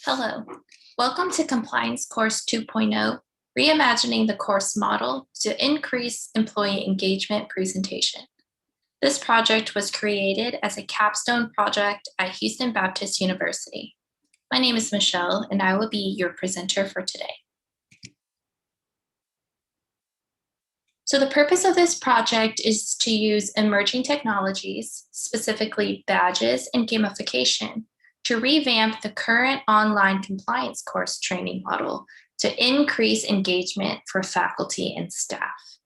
Hello, welcome to Compliance Course 2.0, Reimagining the Course Model to Increase Employee Engagement presentation. This project was created as a capstone project at Houston Baptist University. My name is Michelle, and I will be your presenter for today. So the purpose of this project is to use emerging technologies, specifically badges and gamification, to revamp the current online compliance course training model to increase engagement for faculty and staff.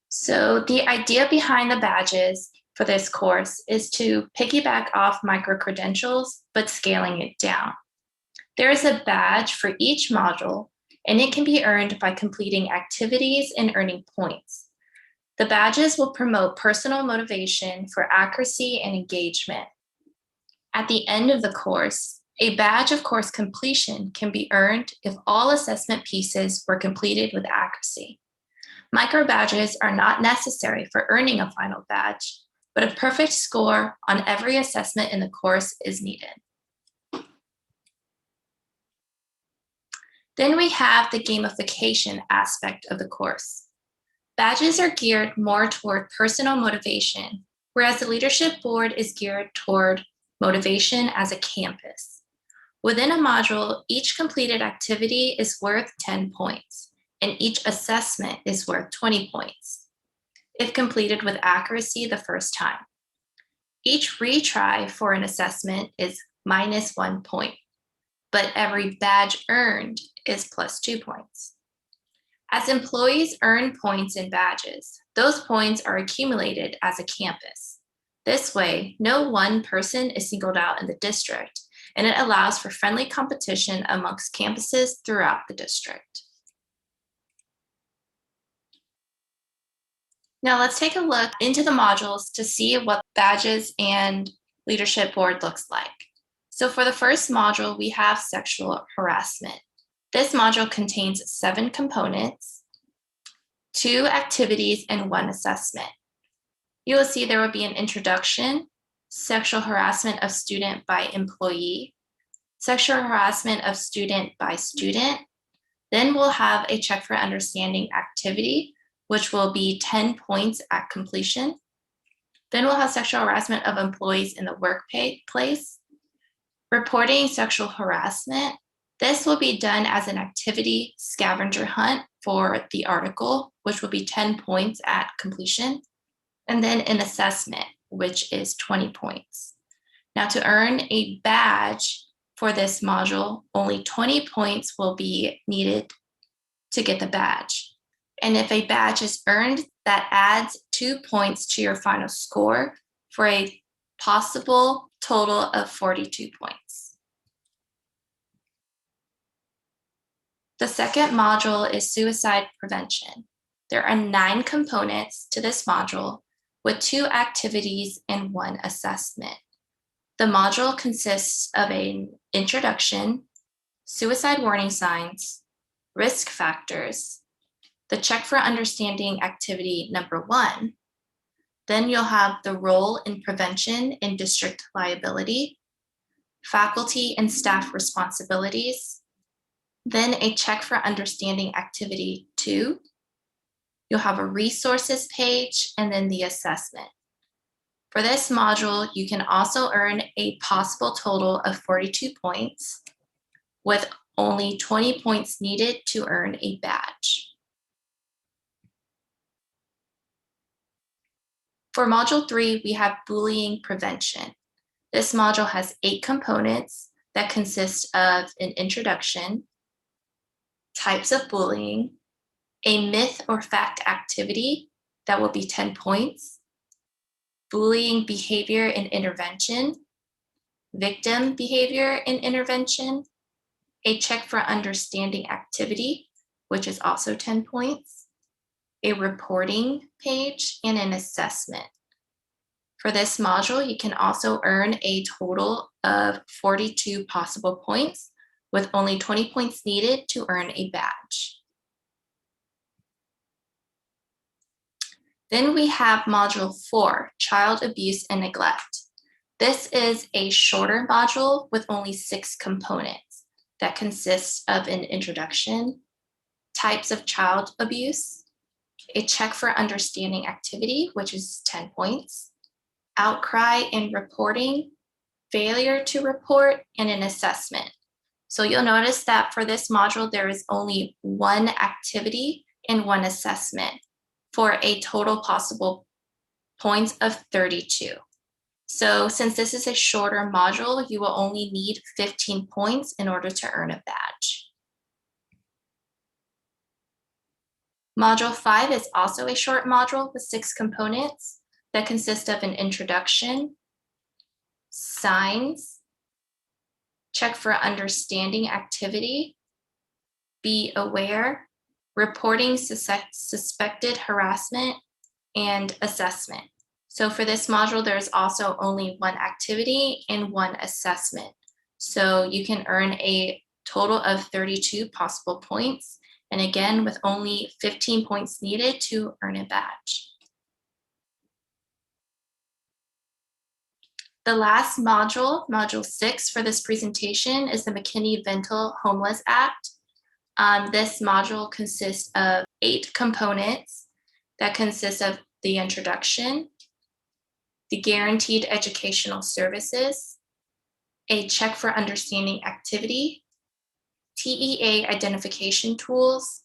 So the idea behind the badges for this course is to piggyback off micro-credentials, but scaling it down. There is a badge for each module, and it can be earned by completing activities and earning points. The badges will promote personal motivation for accuracy and engagement. At the end of the course, a badge of course completion can be earned if all assessment pieces were completed with accuracy. Micro badges are not necessary for earning a final badge, but a perfect score on every assessment in the course is needed. Then we have the gamification aspect of the course. Badges are geared more toward personal motivation, whereas the leadership board is geared toward motivation as a campus. Within a module, each completed activity is worth 10 points, and each assessment is worth 20 points, if completed with accuracy the first time. Each retry for an assessment is minus 1 point, but every badge earned is plus 2 points. As employees earn points and badges, those points are accumulated as a campus. This way, no one person is singled out in the district, and it allows for friendly competition amongst campuses throughout the district. Now let's take a look into the modules to see what badges and leadership board looks like. So for the first module, we have sexual harassment. This module contains 7 components, 2 activities, and 1 assessment. You will see there will be an introduction, sexual harassment of student by employee, sexual harassment of student by student. Then we'll have a check for understanding activity, which will be 10 points at completion. Then we'll have sexual harassment of employees in the workplace, reporting sexual harassment. This will be done as an activity scavenger hunt for the article, which will be 10 points at completion, and then an assessment, which is 20 points. Now to earn a badge for this module, only 20 points will be needed to get the badge. And if a badge is earned, that adds 2 points to your final score for a possible total of 42 points. The second module is suicide prevention. There are 9 components to this module with 2 activities and 1 assessment. The module consists of an introduction, suicide warning signs, risk factors, the check for understanding activity number 1. Then you'll have the role in prevention and district liability, faculty and staff responsibilities, then a check for understanding activity 2. You'll have a resources page and then the assessment. For this module, you can also earn a possible total of 42 points with only 20 points needed to earn a badge. For module 3, we have bullying prevention. This module has 8 components that consist of an introduction, types of bullying, a myth or fact activity that will be 10 points, bullying behavior and intervention, victim behavior and intervention, a check for understanding activity, which is also 10 points, a reporting page, and an assessment. For this module, you can also earn a total of 42 possible points with only 20 points needed to earn a badge. Then we have module 4, child abuse and neglect. This is a shorter module with only 6 components that consists of an introduction, types of child abuse, a check for understanding activity, which is 10 points, outcry and reporting, failure to report, and an assessment. So you'll notice that for this module, there is only 1 activity and 1 assessment for a total possible points of 32. So since this is a shorter module, you will only need 15 points in order to earn a badge. Module 5 is also a short module with 6 components that consist of an introduction, signs, check for understanding activity, be aware, reporting suspected harassment, and assessment. So for this module, there's also only 1 activity and 1 assessment. So you can earn a total of 32 possible points. And again, with only 15 points needed to earn a badge. The last module, Module 6 for this presentation, is the McKinney-Vento Homeless Act. This module consists of 8 components that consist of the introduction, the guaranteed educational services, a check for understanding activity, TEA identification tools,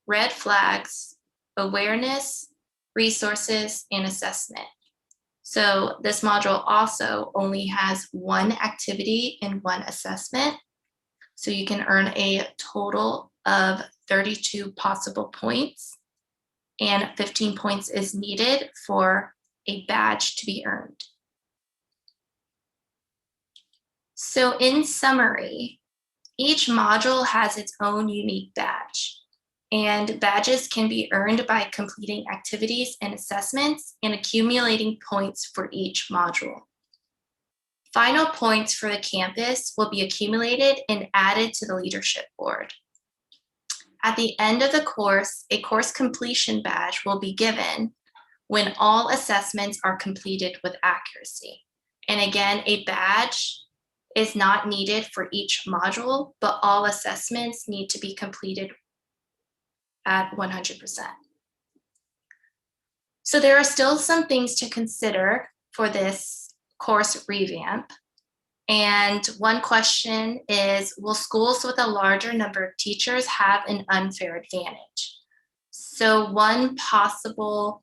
red flags, awareness, resources, and assessment. So this module also only has 1 activity and 1 assessment. So you can earn a total of 32 possible points, and 15 points is needed for a badge to be earned. So in summary, each module has its own unique badge, and badges can be earned by completing activities and assessments and accumulating points for each module. Final points for the campus will be accumulated and added to the leadership board. At the end of the course, a course completion badge will be given when all assessments are completed with accuracy. And again, a badge is not needed for each module, but all assessments need to be completed at 100%. So there are still some things to consider for this course revamp. And one question is, will schools with a larger number of teachers have an unfair advantage? So one possible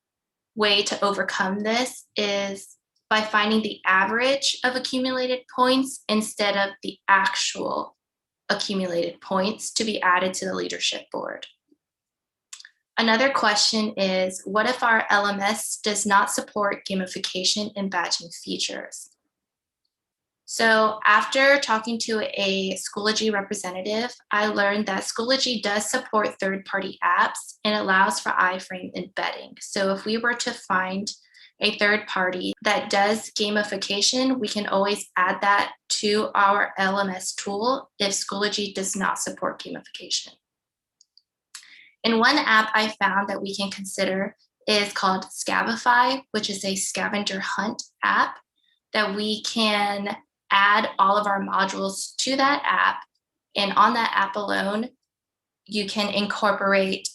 way to overcome this is by finding the average of accumulated points instead of the actual accumulated points to be added to the leadership board. Another question is, what if our LMS does not support gamification and badging features? So after talking to a Schoology representative, I learned that Schoology does support third-party apps and allows for iframe embedding. So if we were to find a third party that does gamification, we can always add that to our LMS tool if Schoology does not support gamification. And one app I found that we can consider is called Scavify, which is a scavenger hunt app that we can add all of our modules to that app. And on that app alone, you can incorporate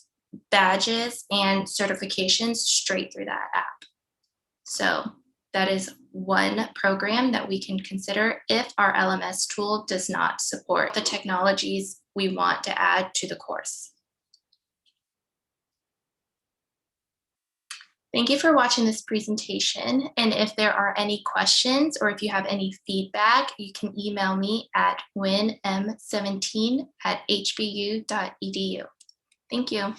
badges and certifications straight through that app. So that is one program that we can consider if our LMS tool does not support the technologies we want to add to the course. Thank you for watching this presentation. And if there are any questions or if you have any feedback, you can email me at winm17@hbu.edu. Thank you.